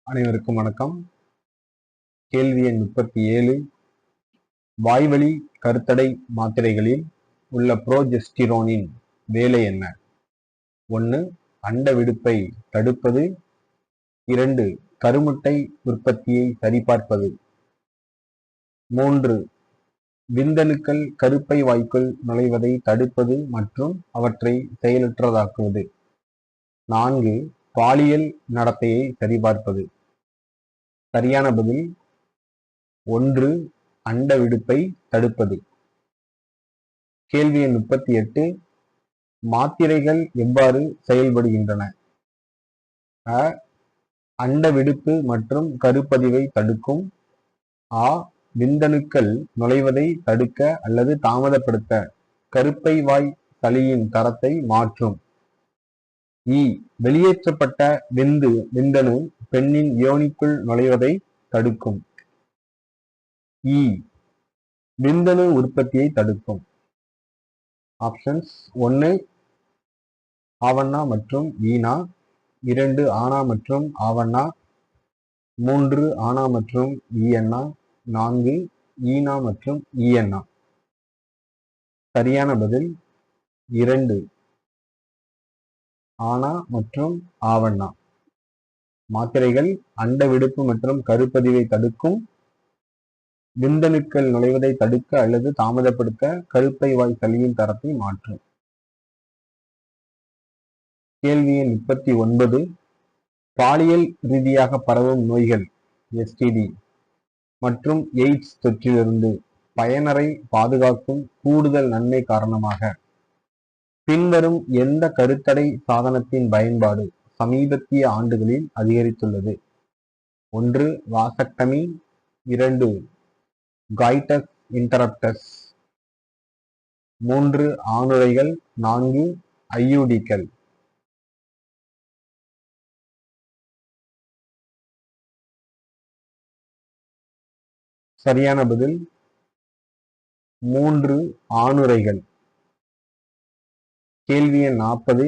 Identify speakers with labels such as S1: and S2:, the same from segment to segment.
S1: அனைவருக்கும் வணக்கம். கேள்வி எண் 37. வாய்வழி கருத்தடை மாத்திரைகளில் உள்ள புரோஜெஸ்டிரோனின் வேலை என்ன? 1. அண்டவிடுப்பை தடுப்பது. 2. கருமுட்டை உற்பத்தியை சரிபார்ப்பது. 3. விந்தணுக்கள் கருப்பை வாய்க்குள் நுழைவதை தடுப்பது மற்றும் அவற்றை செயலற்றதாக்குவது. 4. பாலியல் நடத்தையை சரிபார்ப்பது. சரியான பதில் 1. அண்டவிடுப்பை தடுப்பது. கேள்வி எண் 38. மாத்திரைகள் எவ்வாறு செயல்படுகின்றன? அ. அண்டவிடுப்பு மற்றும் கருப்பதிவை தடுக்கும். ஆ. விந்தணுக்கள் நுழைவதை தடுக்க அல்லது தாமதப்படுத்த கருப்பை வாய் சளியின் தரத்தை மாற்றும். இ. வெளியேற்றப்பட்ட விந்தணு பெண்ணின் யோனிக்குள் நுழைவதை தடுக்கும். இ. விந்தணு உற்பத்தியை தடுக்கும். ஆப்ஷன்ஸ் 1. ஆவண்ணா மற்றும் ஈனா. 2. ஆனா மற்றும் ஆவண்ணா. 3. ஆனா மற்றும் ஈயண்ணா. 4. ஈனா மற்றும் ஈயண்ணா. சரியான பதில் 2. ஆனா மற்றும் ஆவண்ணா. மாத்திரைகள் அண்டவிடுப்பு மற்றும் கருப்பதிவை தடுக்கும். விந்தணுக்கள் நுழைவதை தடுக்க அல்லது தாமதப்படுத்த கருப்பை வாய் சளியின் தரத்தை மாற்றும். கேள்வி எண் 39. பாலியல் ரீதியாக பரவும் நோய்கள் STD மற்றும் எய்ட்ஸ் தொற்றிலிருந்து பயனரை பாதுகாக்கும் கூடுதல் நன்மை காரணமாக பின்வரும் எந்த கருத்தடை சாதனத்தின் பயன்பாடு சமீபத்திய ஆண்டுகளில் அதிகரித்துள்ளது? 1. வாசக்டமி. 2. காய்டஸ் இன்டரப்டஸ். 3. ஆணுறைகள். 4. ஐயுடிக்கள். சரியான பதில் 3. ஆணுறைகள். கேள்வி எண் 40.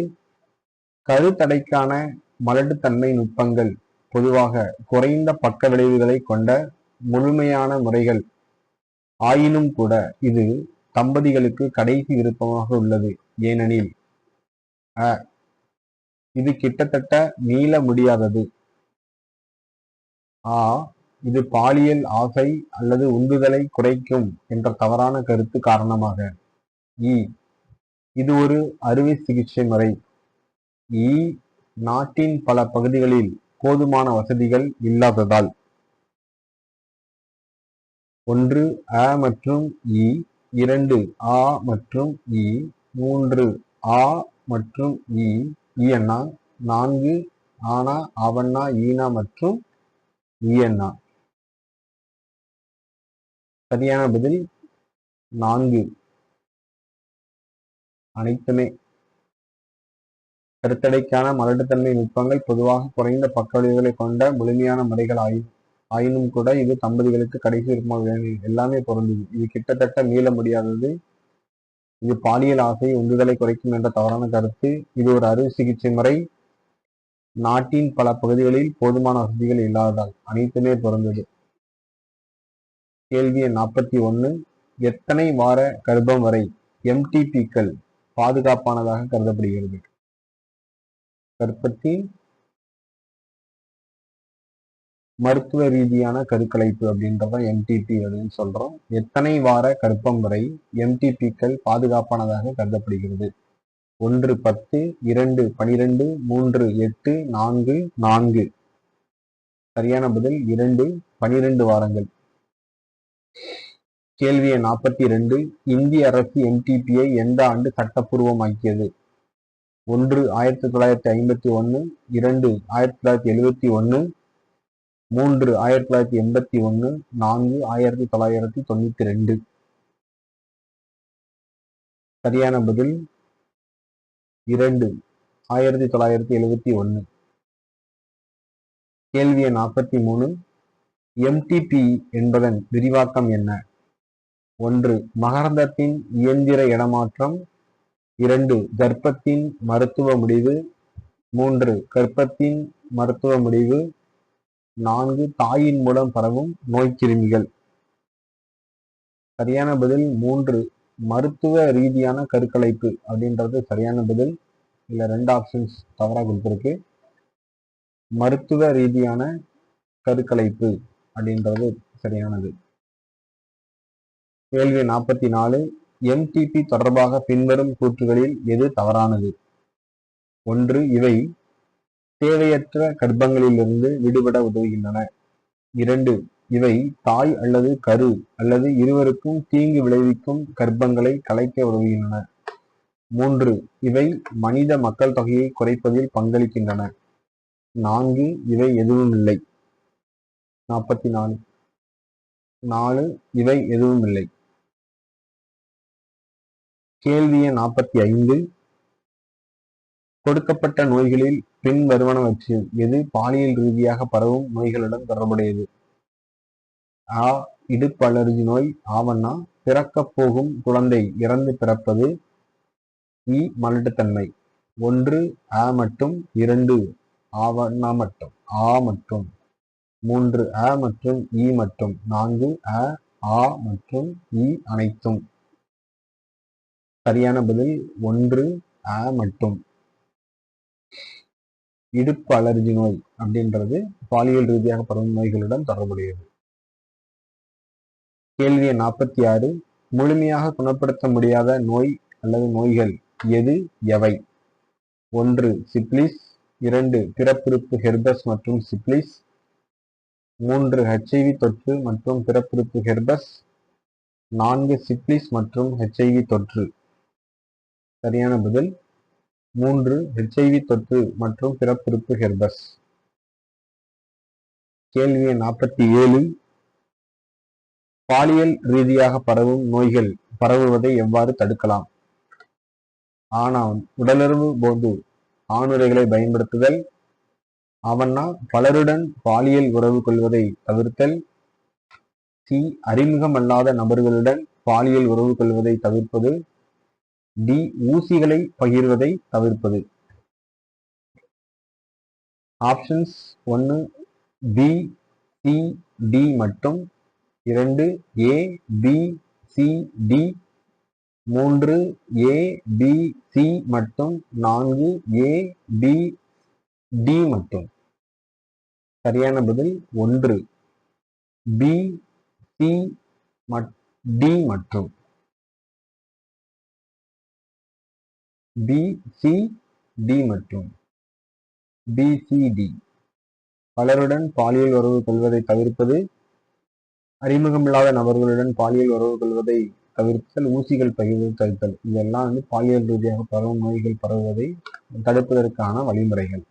S1: கருத்தடைக்கான மலட்டுத்தன்மை நுட்பங்கள் பொதுவாக குறைந்த பக்க விளைவுகளை கொண்ட முழுமையான முறைகள் ஆயினும் கூட இது தம்பதிகளுக்கு கடைசி விருப்பமாக உள்ளது. ஏனெனில் அ. இது கிட்டத்தட்ட மீள முடியாதது. ஆ. இது பாலியல் ஆசை அல்லது உந்துதலை குறைக்கும் என்ற தவறான கருத்து காரணமாக. இ. இது ஒரு அறுவை சிகிச்சை முறை. இ. நாட்டின் பல பகுதிகளில் போதுமான வசதிகள் இல்லாததால். 1. அ மற்றும் இ. 2. ஆ மற்றும் இ. 3. ஆ மற்றும் இ. ஈயண்ணா. 4. ஆனா ஆவண்ணா ஈனா மற்றும் ஈயண்ணா. சரியான பதில் 4. அனைத்துமே. கருத்தடைக்கான மலட்டுத்தன்மை நுட்பங்கள் பொதுவாக குறைந்த பக்க விளைவுகளை கொண்ட முழுமையான முறைகள் ஆயினும் கூட இது தம்பதிகளுக்கு கடைசி விருப்பமாக எல்லாமே பொருந்துது. இது கிட்டத்தட்ட மீள முடியாதது. இது பாலியல் ஆசை உந்துதலை குறைக்கும் என்ற தவறான கருத்து. இது ஒரு அறுவை சிகிச்சை முறை. நாட்டின் பல பகுதிகளில் போதுமான வசதிகள் இல்லாததால். அனைத்துமே பொருந்தது. கேள்வி எண் 41. எத்தனை வார கர்ப்பம் வரை MTPக்கள் பாதுகாப்பானதாக கருதப்படுகிறது? கர்ப்பத்தின் மருத்துவ ரீதியான கருக்கலைப்பு அப்படின்றத MTP அப்படின்னு சொல்றோம். எத்தனை வார கர்ப்பம் வரை MTPக்கள் பாதுகாப்பானதாக கருதப்படுகிறது? 1. 10. 2. 12. 3. 8. 4. 4. சரியான பதில் 2. 12 வாரங்கள். கேள்வி எண் 42. இந்திய அரசு MTPயை எந்த ஆண்டு சட்டப்பூர்வமாக்கியது? 1. 1951. 2. 1971. 3. 1981. 4. 1992. சரியான பதில் 2. 1971. கேள்வி எண் 43. MTP என்பதன் விரிவாக்கம் என்ன? 1. மகரந்தத்தின் இயந்திர இடமாற்றம். 2. கர்ப்பத்தின் மருத்துவ முடிவு. 3. கர்ப்பத்தின் மருத்துவ முடிவு. 4 தாயின் மூலம் பரவும் நோய்க்கிருமிகள். சரியான பதில் 3 மருத்துவ ரீதியான கருக்கலைப்பு அப்படின்றது சரியான பதில். இல்ல 2 ஆப்ஷன்ஸ் தவறா கொடுத்திருக்கு. மருத்துவ ரீதியான கருக்கலைப்பு அப்படின்றது சரியானது. கேள்வி 44. எம்டிபி தொடர்பாக பின்வரும் கூற்றுகளில் எது தவறானது? 1. இவை தேவையற்ற கர்ப்பங்களிலிருந்து விடுபட உதவுகின்றன. 2. இவை தாய் அல்லது கரு அல்லது இருவருக்கும் தீங்கு விளைவிக்கும் கர்ப்பங்களை கலைக்க உதவுகின்றன. 3. இவை மனித மக்கள் தொகையை குறைப்பதில் பங்களிக்கின்றன. 4. இவை எதுவுமில்லை. 44. 4. இவை எதுவுமில்லை. கேள்வி 45. கொடுக்கப்பட்ட நோய்களில் பின் வருவனவற்றில் எது பாலியல் ரீதியாக பரவும் நோய்களுடன் தொடர்புடையது? ஆ. இடுப்பு அலர்ஜி நோய். ஆவண்ணா பிறக்கப் போகும் குழந்தை இறந்து பிறப்பது. இ. மலட்டுத்தன்மை. 1 ஆ மட்டும். 2 ஆவண்ணா மட்டும். ஆ மற்றும். 3 ஆ மற்றும் இ மட்டும். 4 ஆ ஆ மற்றும் இ அனைத்தும். சரியான பதில் 1 ஆ மட்டும். இடுப்பு அலர்ஜி நோய் அப்படின்றது பாலியல் ரீதியாக பரவும் நோய்களுடன் தொடர்புடையது. கேள்வி 46. முழுமையாக குணப்படுத்த முடியாத நோய் அல்லது நோய்கள் எது எவை? 1 சிப்லிஸ். 2 பிறப்புறுப்பு ஹெர்பஸ் மற்றும் சிப்லிஸ். 3 HIV தொற்று மற்றும் பிறப்புறுப்பு ஹெர்பஸ். 4 சிப்லிஸ் மற்றும் HIV தொற்று. சரியான பதில் 3 HIV தொற்று மற்றும் பிறப்புறுப்பு ஹெர்பஸ். கேள்வி 47. பாலியல் ரீதியாக பரவும் நோய்கள் பரவுவதை எவ்வாறு தடுக்கலாம்? ஆணாம் உடலுறவு போது ஆணுறைகளை பயன்படுத்துதல். அவண்ணா பலருடன் பாலியல் உறவு கொள்வதை தவிர்த்தல். சி. அறிமுகமல்லாத நபர்களுடன் பாலியல் உறவு கொள்வதை தவிர்ப்பது. டி. ஊசிகளை பகிர்வதை தவிர்ப்பது. ஆப்ஷன்ஸ் 1 பி, சி, டி மற்றும் 2 A, B, C, D, 3 A, B, C மற்றும் 4 ஏ, பி, டி மற்றும். சரியான பதில் 1 பி, சி, டி மற்றும். பி, சி, டி மற்றும். B, C, D. பலருடன் பாலியல் உறவு கொள்வதை தவிர்ப்பது. அறிமுகமில்லாத நபர்களுடன் பாலியல் உறவு கொள்வதை தவிர்த்தல். ஊசிகள் பகிர்வதை தவிர்த்தல். இதெல்லாம் பாலியல் ரீதியாக பரவும் நோய்கள் பரவுவதை தடுப்பதற்கான வழிமுறைகள்.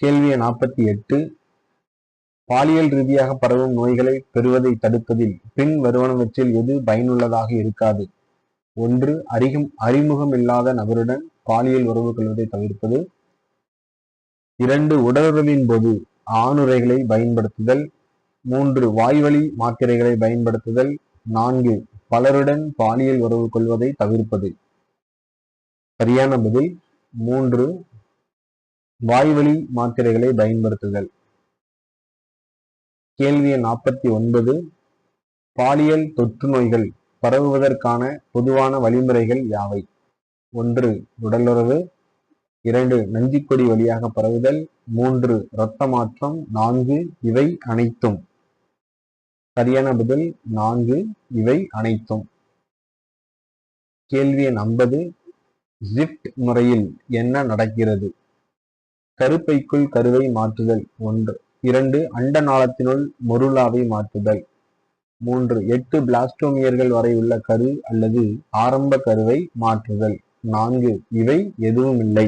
S1: கேள்வி 48. பாலியல் ரீதியாக பரவும் நோய்களை பெறுவதை தடுப்பதில் பின் வருவனவற்றில் எது பயனுள்ளதாக இருக்காது? 1 அறிமுகம் இல்லாத நபருடன் பாலியல் உறவு கொள்வதை தவிர்ப்பது. 2 உடலுறவின் போது ஆணுறைகளை பயன்படுத்துதல். 3 வாய்வழி மாத்திரைகளை பயன்படுத்துதல். 4 பலருடன் பாலியல் உறவு கொள்வதை தவிர்ப்பது. சரியான பதில் 3 வாய்வழி மாத்திரைகளை பயன்படுத்துதல். கேள்வி 49. பாலியல் தொற்று நோய்கள் பரவுவதற்கான பொதுவான வழிமுறைகள் யாவை? 1 உடலுறவு. 2 நஞ்சுக்கொடி வழியாக பரவுதல். 3 இரத்த மாற்றம். 4 இவை அனைத்தும். சரியான பதில் 4 இவை அனைத்தும். கேள்வி 50. ஜிப்ட் முறையில் என்ன நடக்கிறது? கருப்பைக்குள் கருவை மாற்றுதல். 2 அண்ட நாளத்தினுள் மொருலாவை மாற்றுதல். 3 8 பிளாஸ்டோமியர்கள் வரை உள்ள கரு அல்லது ஆரம்ப கருவை மாற்றுதல். 4 இவை எதுவுமில்லை.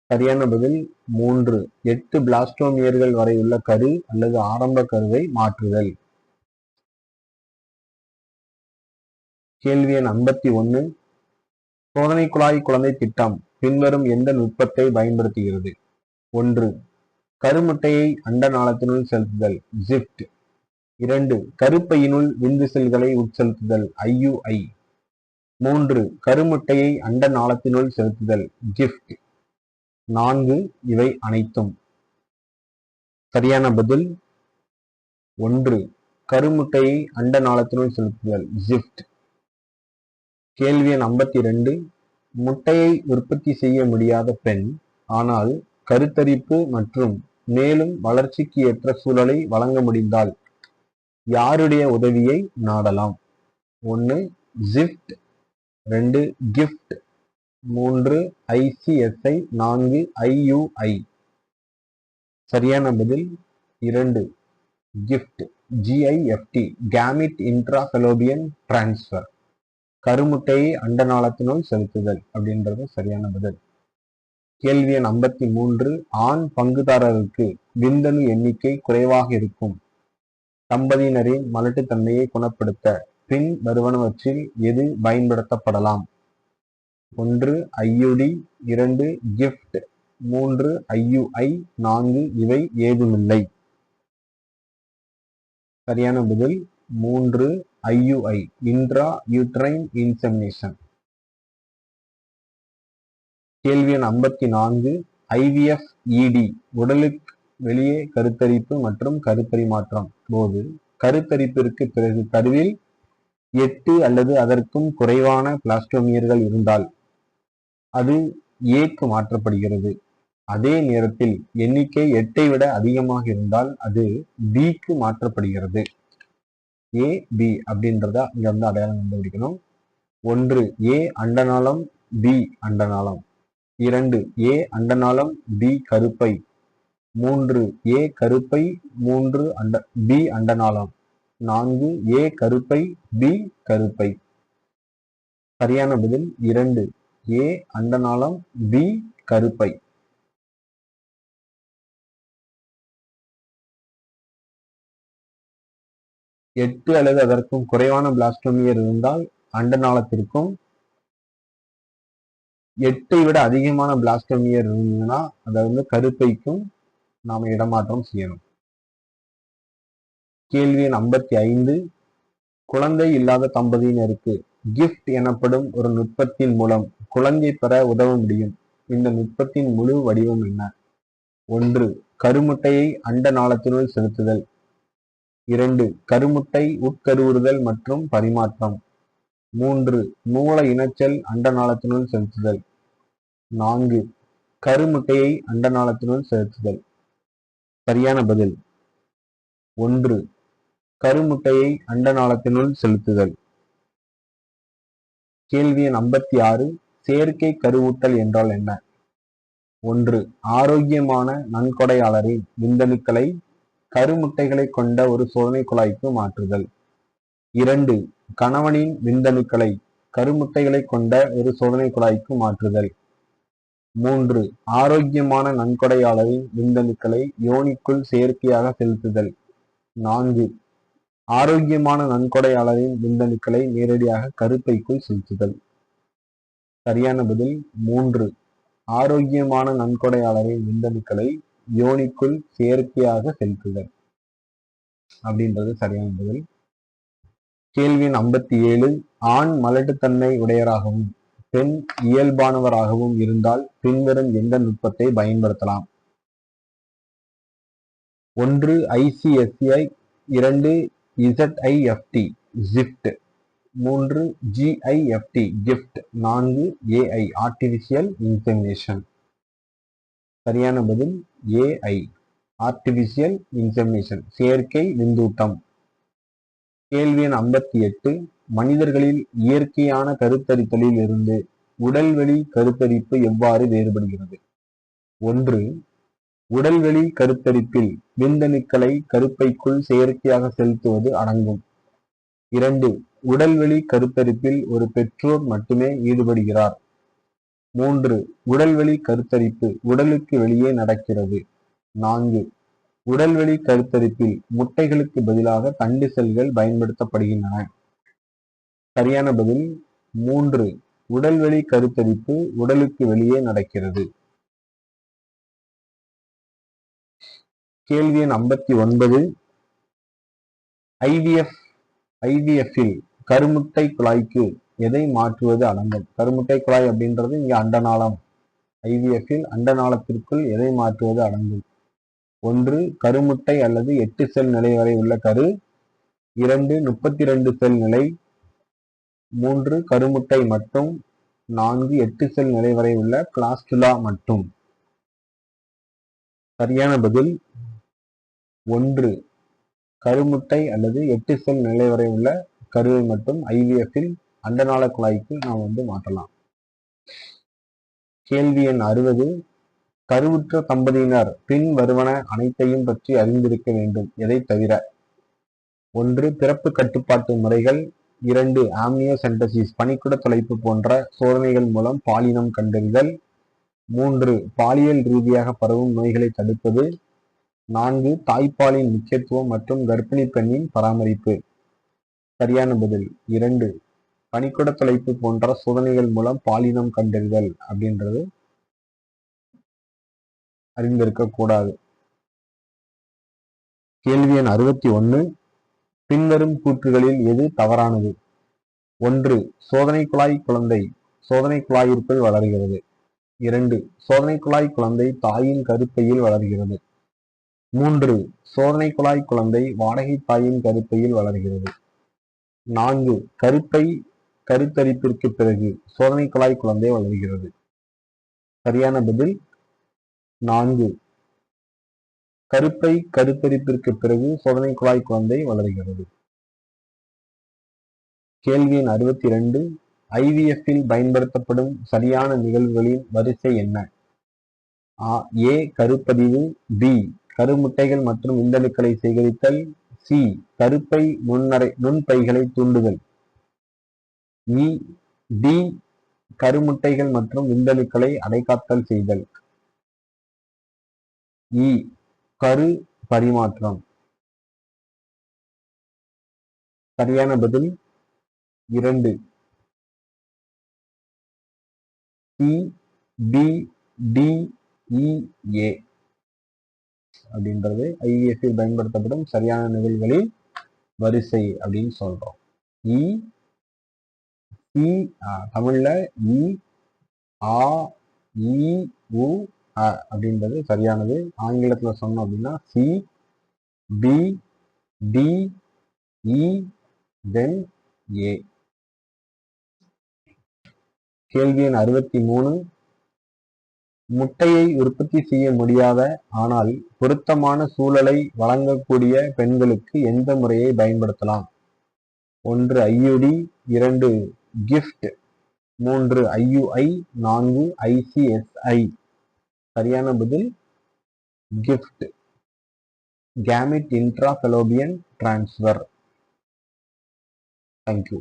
S1: சரியான பதில் 3 8 பிளாஸ்டோமியர்கள் வரை உள்ள கரு அல்லது ஆரம்ப கருவை மாற்றுதல். கேள்வி எண் 51. சோதனை குழாய் குழந்தை திட்டம் பின்வரும் எந்த நுட்பத்தை பயன்படுத்துகிறது? 1 கருமுட்டையை அண்ட நாளத்தினுள் செலுத்துதல் ஜிப்ட். 2 கருப்பையினுள் விந்து செல்களை உட்செலுத்துதல் IUI. 3 கருமுட்டையை அண்ட நாளத்தினுள் செலுத்துதல் கிஃப்ட். 4 இவை அனைத்தும். சரியான பதில் 1. கருமுட்டையை அண்ட நாளத்தினுள் செலுத்துதல் ஜிப்ட். கேள்வி எண் 52. முட்டையை உற்பத்தி செய்ய முடியாத பெண் ஆனால் கருத்தரிப்பு மற்றும் மேலும் வளர்ச்சிக்கு ஏற்ற சூழலை வழங்க முடிந்தால் யாருடைய உதவியை நாடலாம்? 1. ஜிப்ட், 2. கிஃப்ட், 3. ICSI, 4. IUI. சரியான பதில் 2. GIFT, GIFT, gamete intrafallopian transfer. கருமுட்டையை அண்ட நாளத்தினுள் செலுத்துதல் அப்படின்றது சரியான பதில். கேள்வி எண் 53. ஆண் பங்குதாரருக்கு விந்தணு எண்ணிக்கை குறைவாக இருக்கும் தம்பதியினரின் மலட்டுத்தன்மையை குணப்படுத்த பின் வருவனவற்றில் எது பயன்படுத்தப்படலாம்? 1. IUD, 2. கிஃப்ட், 3. IUI, 4. இவை ஏதுமில்லை. சரியான பதில் 3. IUI, intra uterine insemination. கேள்வி எண் 54. IVF ED உடலுக்கு வெளியே கருத்தரிப்பு மற்றும் கருப்பரிமாற்றம் போது கருத்தரிப்பிற்கு பிறகு கருவில் 8 அல்லது அதற்கும் குறைவான பிளாஸ்டோமியர்கள் இருந்தால் அது ஏக்கு மாற்றப்படுகிறது. அதே நேரத்தில் எண்ணிக்கை 8ஐ விட அதிகமாக இருந்தால் அது பிக்கு மாற்றப்படுகிறது. A, B அப்படின்றத இங்க வந்து அடையாளம் கண்டுபிடிக்கணும். 1. A அண்டநாளம், B அண்டநாளம். 2. A அண்டநாளம், B கருப்பை. 3. A கருப்பை, 3 B அண்டநாளம். 4. A கருப்பை, B கருப்பை. சரியான பதில் 2. A அண்டநாளம், B கருப்பை. எட்டு அல்லது அதற்கும் குறைவான பிளாஸ்டோமியர் இருந்தால் அண்டநாளத்திற்கும், 8ஐ விட அதிகமான பிளாஸ்டோமியர் இருந்ததுன்னா அதாவது கருப்பைக்கும் நாம இடமாற்றம் செய்யணும். கேள்வி எண் 55. குழந்தை இல்லாத தம்பதியினருக்கு கிஃப்ட் எனப்படும் ஒரு நுட்பத்தின் மூலம் குழந்தை பெற உதவ முடியும். இந்த நுட்பத்தின் முழு வடிவம் என்ன? 1. கருமுட்டையை அண்ட நாளத்தினுள் செலுத்துதல். 2. கருமுட்டை உட்கருவுறுதல் மற்றும் பரிமாற்றம். 3. மூல இனச்சல் அண்ட நாளத்தினுள் செலுத்துதல். 4. கருமுட்டையை அண்ட நாளத்தினுள் செலுத்துதல். சரியான பதில் 1. கருமுட்டையை அண்ட நாளத்தினுள் செலுத்துதல். கேள்வி எண் 56. செயற்கை கருவூட்டல் என்றால் என்ன? 1. ஆரோக்கியமான நன்கொடையாளரின் விந்தணுக்களை கருமுட்டைகளை கொண்ட ஒரு சோதனை குழாய்க்கு மாற்றுதல். 2. கணவனின் விந்தணுக்களை கருமுட்டைகளை கொண்ட ஒரு சோதனை குழாய்க்கு மாற்றுதல். 3. ஆரோக்கியமான நன்கொடையாளரின் விந்தணுக்களை யோனிக்குள் செயற்கையாக செலுத்துதல். 4. ஆரோக்கியமான நன்கொடையாளரின் விந்தணுக்களை நேரடியாக கருப்பைக்குள் செலுத்துதல். சரியான பதில் 3. ஆரோக்கியமான நன்கொடையாளரின் விந்தணுக்களை யோனிக்குள் செயற்கையாக செலுத்துதல் அப்படின்றது சரியான பதில். கேள்வி எண் 57. ஆண் மலட்டுத்தன்மை உடையவராகவும் பெண் இயல்பானவராகவும் இருந்தால் பின்வரும் எந்த நுட்பத்தை பயன்படுத்தலாம்? 1. ICSI, 2. ZIFT ஜிப்ட், 3. GIFT gift, 4. AI artificial insemination. சரியான பதில் AI ஆர்டிபிஷியல் இன்செமினேஷன் செயற்கை விந்தூட்டம். கேள்வி எண் 58. மனிதர்களில் இயற்கையான கருத்தரித்தலில் இருந்து உடல்வெளி கருத்தரிப்பு எவ்வாறு வேறுபடுகிறது? 1. உடல்வெளி கருத்தரிப்பில் விந்தணுக்களை கருப்பைக்குள் செயற்கையாக செலுத்துவது அடங்கும். 2. உடல்வெளி கருத்தரிப்பில் ஒரு பெற்றோர் மட்டுமே ஈடுபடுகிறார். 3. உடல்வெளி கருத்தரிப்பு உடலுக்கு வெளியே நடக்கிறது. 4. உடல்வெளி கருத்தரிப்பில் முட்டைகளுக்கு பதிலாக தண்டு செல்கள் பயன்படுத்தப்படுகின்றன. சரியான பதில் 3. உடல்வெளி கருத்தரிப்பு உடலுக்கு வெளியே நடக்கிறது. கேள்வி எண் 59. IVF-இல் கருமுட்டை குழாய்க்கு எதை மாற்றுவது அடங்கும்? கருமுட்டை குழாய் அப்படின்றது இங்க அண்டநாளம். IVF-இல் அண்டநாளத்திற்குள் எதை மாற்றுவது அடங்கும்? 1 கருமுட்டை அல்லது 8 செல் நிலை வரை உள்ள கரு, 2 32 செல் நிலை, 3 கருமுட்டை மட்டும், 4 8 செல் நிலை வரை உள்ள பிளாஸ்டுலா மட்டும். சரியான பதில் 1 கருமுட்டை அல்லது 8 செல் நிலை வரை உள்ள கருவை மட்டும் IVF-இல் அண்டநாள குழாய்க்கு நாம் மாற்றலாம். கேள்வி எண் 60. கருவுற்ற தம்பதியினர் பின் வருவன அனைத்தையும் பற்றி அறிந்திருக்க வேண்டும். எதை தவிர? 1 பிறப்பு கட்டுப்பாட்டு முறைகள், 2 ஆம்னியோசென்டசிஸ் பனிக்குட தொலைப்பு போன்ற சோதனைகள் மூலம் பாலினம் கண்டறிதல், 3 பாலியல் ரீதியாக பரவும் நோய்களை தடுப்பது, 4 தாய்ப்பாலின் முக்கியத்துவம் மற்றும் கர்ப்பிணி பெண்ணின் பராமரிப்பு. சரியான பதில் 2 பனிக்குட தொலைப்பு போன்ற சோதனைகள் மூலம் பாலினம் கண்டறிதல் அப்படின்றது அறிந்திருக்க கூடாது. கேள்வி எண் 61. பின்வரும் கூற்றுகளில் எது தவறானது? 1 சோதனை குழாய் குழந்தை சோதனை குழாயிற்குள் வளர்கிறது. 2 சோதனை குழாய் குழந்தை தாயின் கருப்பையில் வளர்கிறது. 3 சோதனை குழாய் குழந்தை வாடகை தாயின் கருப்பையில் வளர்கிறது. 4 கருப்பை கருத்தரிப்பிற்கு பிறகு சோதனை குழாய் குழந்தை வளர்கிறது. சரியான பதில் 4 கருப்பை கருத்தரிப்பிற்கு பிறகு சோதனை குழாய் குழந்தை வளர்கிறது. கேள்வி எண் 62. IVF-இல் பயன்படுத்தப்படும் சரியான நிகழ்வுகளின் வரிசை என்ன? A கருப்பதிவு, B கருமுட்டைகள் மற்றும் விந்தணுக்களை சேகரித்தல், C கருப்பை நுண்பைகளை தூண்டுதல், D கருமுட்டைகள் மற்றும் விந்தணுக்களை அடைகாத்தல் செய்தல், E கரு பரிமாற்றம். சரியான பதில் 2 C B D E A அப்படின்றது IVF-இல் பயன்படுத்தப்படும் சரியான நிகழ்வுகளின் வரிசை அப்படின்னு சொல்றோம். E C தமிழ்ல E A E U அப்படின்றது சரியானது. ஆங்கிலத்துல சொன்னோம் அப்படின்னா C B D E then A. கேள்வி எண் 63. முட்டையை உற்பத்தி செய்ய முடியாத ஆனால் பொருத்தமான சூழலை வழங்கக்கூடிய பெண்களுக்கு எந்த முறையை பயன்படுத்தலாம்? 1 IUD, 2 கிஃப்ட், 3 IUI, 4 ICSI. சரியான பதில் கிஃப்ட், கேமெட் இன்ட்ராஃபெலோபியன் டிரான்ஸ்ஃபர். தேங்க்யூ.